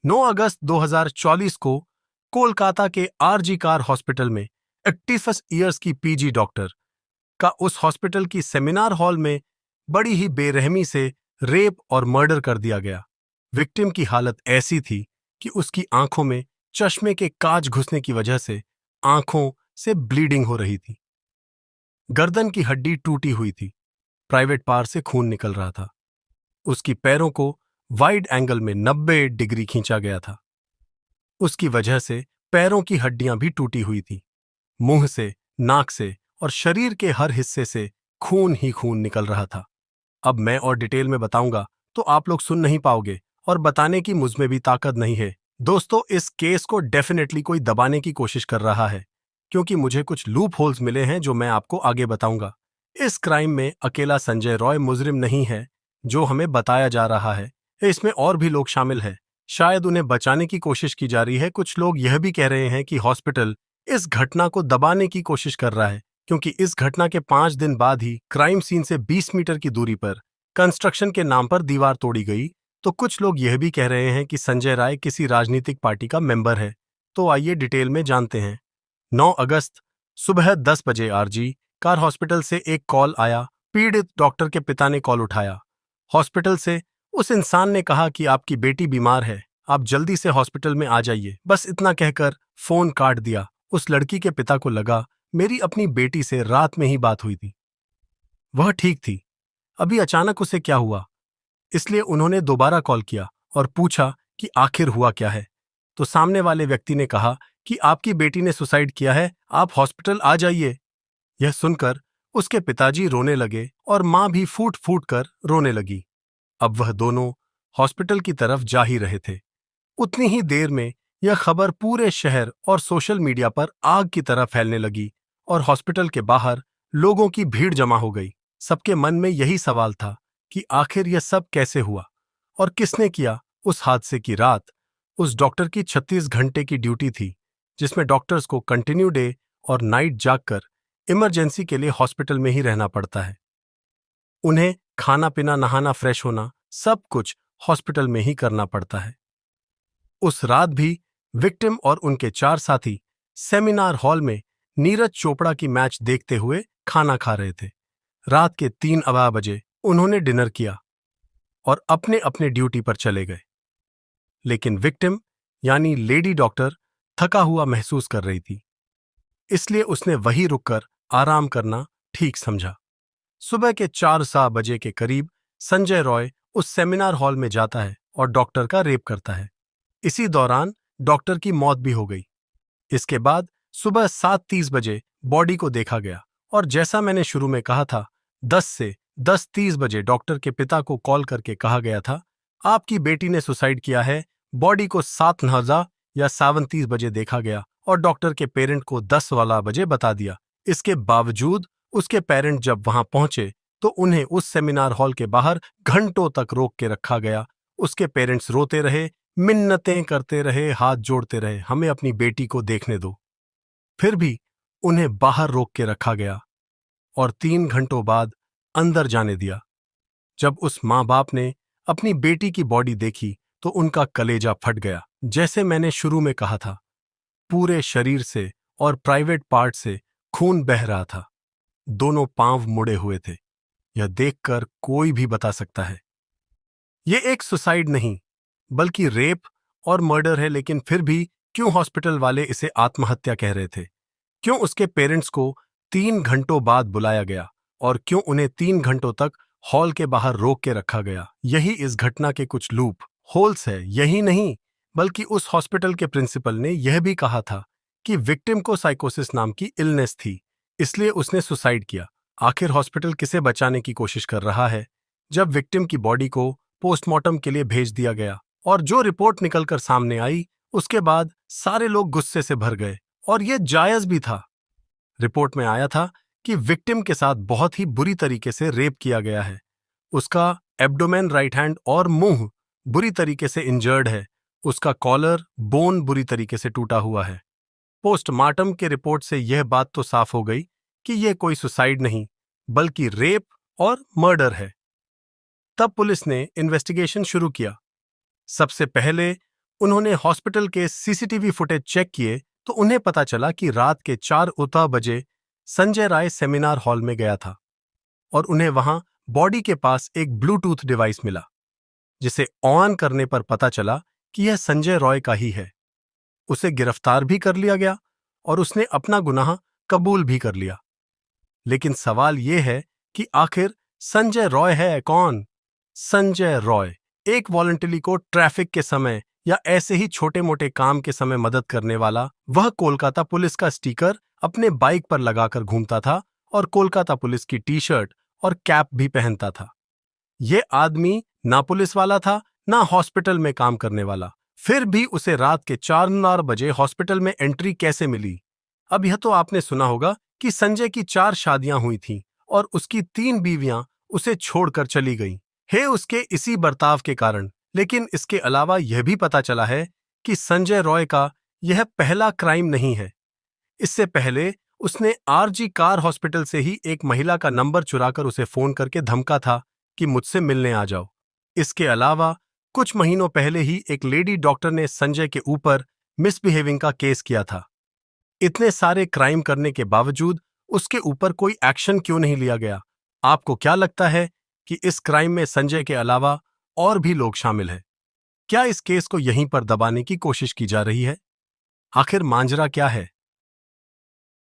9 अगस्त 2024 को कोलकाता के RG car hospital में 81 ईयर्स की पीजी डॉक्टर का उस हॉस्पिटल की सेमिनार हॉल में बड़ी ही बेरहमी से रेप और मर्डर कर दिया गया। विक्टिम की हालत ऐसी थी कि उसकी आंखों में चश्मे के कांच घुसने की वजह से आंखों से ब्लीडिंग हो रही थी। गर्दन की हड्डी टूटी हुई थी। प्राइवेट पार्ट से खून निकल रहा था। उसकी पैरों को वाइड एंगल में 90 डिग्री खींचा गया था। उसकी वजह से पैरों की हड्डियां भी टूटी हुई थी। मुंह से, नाक से और शरीर के हर हिस्से से खून ही खून निकल रहा था। अब मैं और डिटेल में बताऊंगा तो आप लोग सुन नहीं पाओगे और बताने की मुझमें भी ताकत नहीं है। दोस्तों, इस केस को डेफिनेटली कोई दबाने की कोशिश कर रहा है, क्योंकि मुझे कुछ लूप होल्स मिले हैं जो मैं आपको आगे बताऊंगा। इस क्राइम में अकेला संजय रॉय मुजरिम नहीं है जो हमें बताया जा रहा है। इसमें और भी लोग शामिल हैं। शायद उन्हें बचाने की कोशिश की जा रही है। कुछ लोग यह भी कह रहे हैं कि हॉस्पिटल इस घटना को दबाने की कोशिश कर रहा है, क्योंकि इस घटना के 5 दिन बाद ही क्राइम सीन से 20 मीटर की दूरी पर कंस्ट्रक्शन के नाम पर दीवार तोड़ी गई। तो कुछ लोग यह भी कह रहे हैं कि संजय राय किसी राजनीतिक पार्टी का मेंबर है। तो आइए डिटेल में जानते हैं। 9 अगस्त सुबह 10 बजे आरजी कार हॉस्पिटल से एक कॉल आया। पीड़ित डॉक्टर के पिता ने कॉल उठाया। हॉस्पिटल से उस इंसान ने कहा कि आपकी बेटी बीमार है, आप जल्दी से हॉस्पिटल में आ जाइए। बस इतना कहकर फोन काट दिया। उस लड़की के पिता को लगा मेरी अपनी बेटी से रात में ही बात हुई थी, वह ठीक थी, अभी अचानक उसे क्या हुआ। इसलिए उन्होंने दोबारा कॉल किया और पूछा कि आखिर हुआ क्या है। तो सामने वाले व्यक्ति ने कहा कि आपकी बेटी ने सुसाइड किया है, आप हॉस्पिटल आ जाइए। यह सुनकर उसके पिताजी रोने लगे और मां भी फूट फूट कर रोने लगी। अब वह दोनों हॉस्पिटल की तरफ जा ही रहे थे। उतनी ही देर में यह खबर पूरे शहर और सोशल मीडिया पर आग की तरह फैलने लगी और हॉस्पिटल के बाहर लोगों की भीड़ जमा हो गई। सबके मन में यही सवाल था कि आखिर यह सब कैसे हुआ और किसने किया। उस हादसे की रात उस डॉक्टर की 36 घंटे की ड्यूटी थी, जिसमें डॉक्टर्स को कंटिन्यू डे और नाइट जागकर इमरजेंसी के लिए हॉस्पिटल में ही रहना पड़ता है। उन्हें खाना पीना, नहाना, फ्रेश होना सब कुछ हॉस्पिटल में ही करना पड़ता है। उस रात भी विक्टिम और उनके 4 साथी सेमिनार हॉल में नीरज चोपड़ा की मैच देखते हुए खाना खा रहे थे। रात के 3 बजे उन्होंने डिनर किया और अपने अपने ड्यूटी पर चले गए। लेकिन विक्टिम यानी लेडी डॉक्टर थका हुआ महसूस कर रही थी, इसलिए उसने वहीं रुककर आराम करना ठीक समझा। सुबह के 4 बजे के करीब संजय रॉय उस सेमिनार हॉल में जाता है और डॉक्टर का रेप करता है। इसी दौरान डॉक्टर की मौत भी हो गई। इसके बाद सुबह 7:30 बजे बॉडी को देखा गया और जैसा मैंने शुरू में कहा था, 10 से 10:30 बजे डॉक्टर के पिता को कॉल करके कहा गया था आपकी बेटी ने सुसाइड किया है। बॉडी को 7:09 या 7:30 बजे देखा गया और डॉक्टर के पेरेंट को 10 वाला बजे बता दिया। इसके बावजूद उसके पेरेंट जब वहां पहुंचे तो उन्हें उस सेमिनार हॉल के बाहर घंटों तक रोक के रखा गया। उसके पेरेंट्स रोते रहे, मिन्नतें करते रहे, हाथ जोड़ते रहे, हमें अपनी बेटी को देखने दो। फिर भी उन्हें बाहर रोक के रखा गया और 3 घंटों बाद अंदर जाने दिया। जब उस माँ बाप ने अपनी बेटी की बॉडी देखी तो उनका कलेजा फट गया। जैसे मैंने शुरू में कहा था, पूरे शरीर से और प्राइवेट पार्ट से खून बह रहा था। दोनों पांव मुड़े हुए थे। यह देखकर कोई भी बता सकता है यह एक सुसाइड नहीं बल्कि रेप और मर्डर है। लेकिन फिर भी क्यों हॉस्पिटल वाले इसे आत्महत्या कह रहे थे? क्यों उसके पेरेंट्स को 3 घंटों बाद बुलाया गया और क्यों उन्हें 3 घंटों तक हॉल के बाहर रोक के रखा गया? यही इस घटना के कुछ लूप होल्स है। यही नहीं बल्कि उस हॉस्पिटल के प्रिंसिपल ने यह भी कहा था कि विक्टिम को साइकोसिस नाम की इलनेस थी, इसलिए उसने सुसाइड किया। आखिर हॉस्पिटल किसे बचाने की कोशिश कर रहा है? जब विक्टिम की बॉडी को पोस्टमार्टम के लिए भेज दिया गया और जो रिपोर्ट निकलकर सामने आई, उसके बाद सारे लोग गुस्से से भर गए और यह जायज भी था। रिपोर्ट में आया था कि विक्टिम के साथ बहुत ही बुरी तरीके से रेप किया गया है। उसका एब्डोमेन, राइट हैंड और मुंह बुरी तरीके से इंजर्ड है। उसका कॉलर बोन बुरी तरीके से टूटा हुआ है। पोस्टमार्टम के रिपोर्ट से यह बात तो साफ हो गई कि यह कोई सुसाइड नहीं बल्कि रेप और मर्डर है। तब पुलिस ने इन्वेस्टिगेशन शुरू किया। सबसे पहले उन्होंने हॉस्पिटल के सीसीटीवी फुटेज चेक किए तो उन्हें पता चला कि रात के 4 बजे संजय राय सेमिनार हॉल में गया था और उन्हें वहां बॉडी के पास एक ब्लूटूथ डिवाइस मिला, जिसे ऑन करने पर पता चला कि यह संजय रॉय का ही है। उसे गिरफ्तार भी कर लिया गया और उसने अपना गुनाह कबूल भी कर लिया। लेकिन सवाल यह है कि आखिर संजय रॉय है कौन? संजय रॉय एक वॉलंटरी को ट्रैफिक के समय या ऐसे ही छोटे मोटे काम के समय मदद करने वाला वह कोलकाता पुलिस का स्टिकर अपने बाइक पर लगाकर घूमता था और कोलकाता पुलिस की टी शर्ट और कैप भी पहनता था। यह आदमी ना पुलिस वाला था ना हॉस्पिटल में काम करने वाला, फिर भी उसे रात के 4 बजे हॉस्पिटल में एंट्री कैसे मिली? अब यह तो आपने सुना होगा कि संजय की 4 शादियां हुई थीं और उसकी 3 बीवियां उसे छोड़कर चली गईं। है उसके इसी बर्ताव के कारण। लेकिन इसके अलावा यह भी पता चला है कि संजय रॉय का यह पहला क्राइम नहीं है। इससे पहले उसने आरजी कार हॉस्पिटल से ही एक महिला का नंबर चुराकर उसे फोन करके धमका था कि मुझसे मिलने आ जाओ। इसके अलावा कुछ महीनों पहले ही एक लेडी डॉक्टर ने संजय के ऊपर मिसबिहेविंग का केस किया था। इतने सारे क्राइम करने के बावजूद उसके ऊपर कोई एक्शन क्यों नहीं लिया गया? आपको क्या लगता है कि इस क्राइम में संजय के अलावा और भी लोग शामिल हैं? क्या इस केस को यहीं पर दबाने की कोशिश की जा रही है? आखिर मांजरा क्या है?